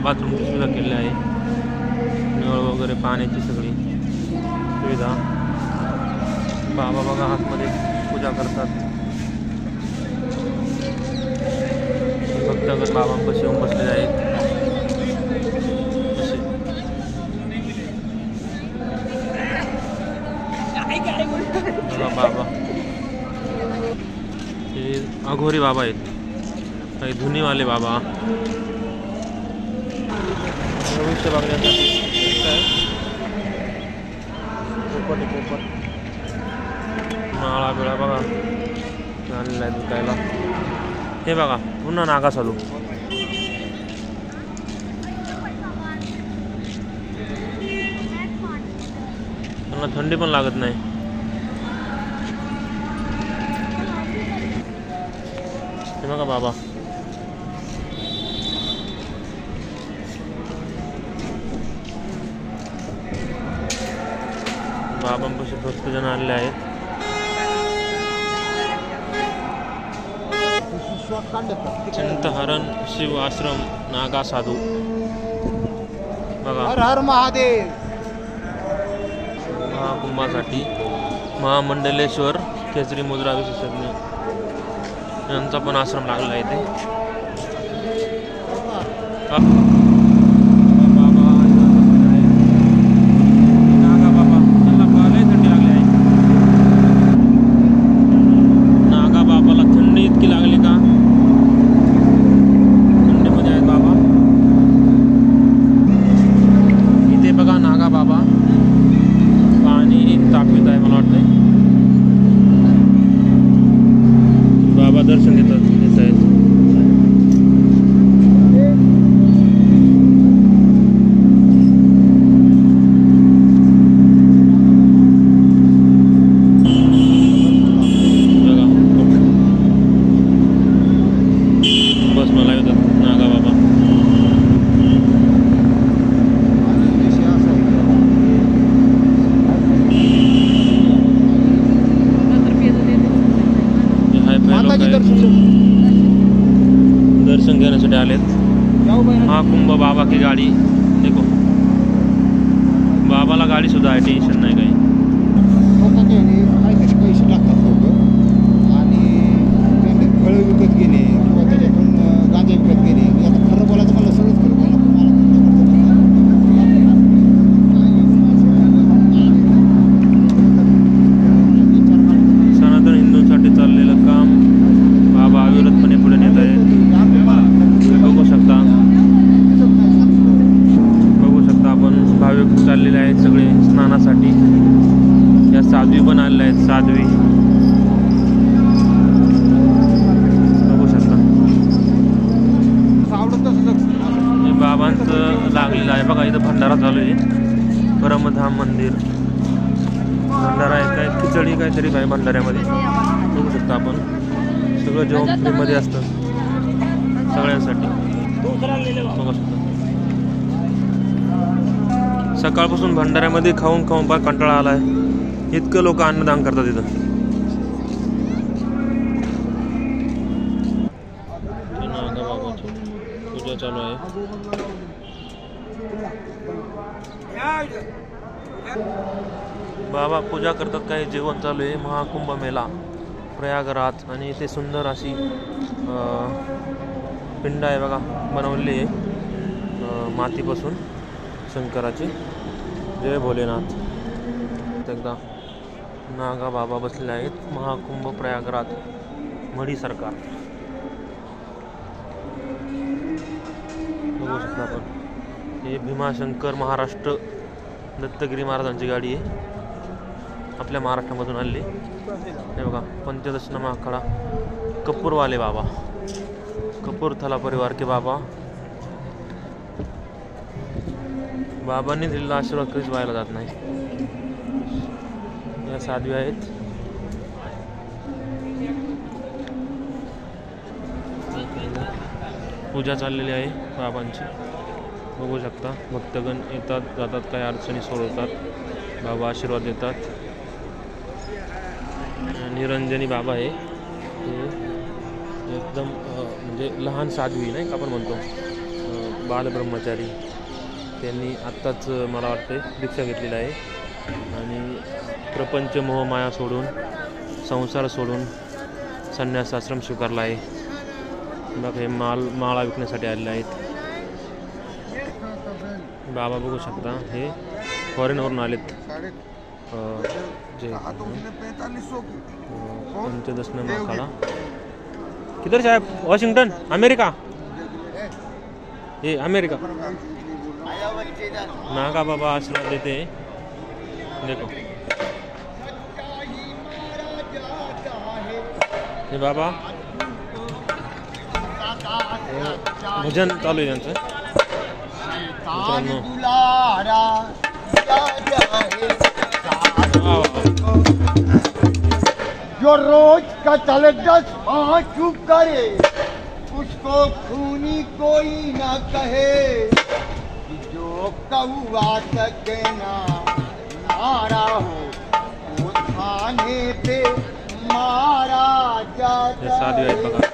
बाथरूमची सुविधा केलेली आहे, नळ वगैरे पाण्याची सगळी सुविधा। बाबा बघा आतमध्ये पूजा करतात, भक्तगण बाबांपाशी येऊन बसलेले आहेत। बाबा हे अघोरी बाबा आहेत, काही धुनीवाले बाबा। भविष्य बघण्यासाठी पोपट माळा बिळा बघा आणलेला आहे विकायला। हे बघा पुन्हा नागा चालू, त्यांना थंडी पण लागत नाही। हे बघा बाबा बाबांपाशी भक्तजन आलेले आहेत। चिंतहरण शिव आश्रम नागा साधू बघा। हर हर महादेव। महाकुंभासाठी महामंडलेश्वर केसरी मुद्रा विशेषज्ञ यांचा पण आश्रम लागला आहे इथे। दर्शन घेत आहेत। बस मला येतात नागा बाबा। दर्शन घेण्यासाठी आलेत। महाकुंभ बाबा की गाडी देखो, बाबाला गाडी सुद्धा आहे, टेन्शन नाही काही। पैसे लागतात लोक आणि त्यांनी फळं विकत घेणे किंवा त्याच्यातून गांजा विकत घेणे। आता खरं बोलायचं मला सगळंच खरं बोला। सनातन हिंदूंसाठी चाललेलं काम बाबा अविरतपणे पुढे नेत आहेत। बघू शकता आपण भाविक चाललेले आहेत सगळे स्नानासाठी। या साध्वी पण आलेल्या आहेत, साध्वी बघू शकता। हे बाबांचं लागलेलं आहे बघा, इथं भंडारा चालू आहे। परमधाम मंदिर भंडारा आहे, काय खिचडी काहीतरी काय भंडाऱ्यामध्ये बघू शकता आपण। सगळं जेवण फ्रीमध्ये असतं सगळ्यांसाठी बघू शकता। सकाळपासून भंडाऱ्यामध्ये खाऊन खाऊन फार कंटाळा आलाय, इतकं लोक अन्नदान करतात इथं। नागा बाबाची पूजा चालू आहे। बाबा पूजा करतात, काही जेवण चालू आहे। महाकुंभ मेला प्रयागराज आणि इथे सुंदर अशी पिंड आहे बघा, बनवलेली आहे मातीपासून शंकराची। जय भोलेनाथ। एकदा नागा बाबा बसलेले आहेत। महाकुंभ प्रयागराज मढी सरकार बघू शकता आपण। हे भीमाशंकर महाराष्ट्र दत्तगिरी महाराजांची गाडी आहे, आपल्या महाराष्ट्रामधून आलेली। हे बघा पंचदशनामा आखाडा कपूरवाले बाबा, कपूरथला परिवार के बाबा। बाबांनी दिलेला आशीर्वाद कधीच व्हायला जात नाही। या साध्वी आहेत। पूजा चाललेली आहे बाबांची, बघू शकता। भक्तगण येतात जातात, काही अडचणी सोडवतात, बाबा आशीर्वाद देतात। निरंजनी बाबा आहे, एकदम म्हणजे लहान साध्वी नाही का आपण म्हणतो, बालब्रह्मचारी त्यांनी आत्ताच मला वाटते दीक्षा घेतलेली आहे आणि प्रपंच मोहमाया सोडून संसार सोडून संन्यास आश्रम स्वीकारला आहे. बघा हे माळा विकण्यासाठी आलेले आहेत. बाबा बघू शकता हे फॉरेनवरून आलेत. जे पंचदश माखाड़ा किधर से आए? Washington America. ये अमेरिका. नागा बाबा आशीर्वाद देते हैं. देखो हे बाबा भजन चालू आहे त्यांचं. जो रोज का चले 10-5 करे उसको खूनी कोई ना कहे. जो कौवा सके ना मारा हो वो थाने पे मारा जाता है.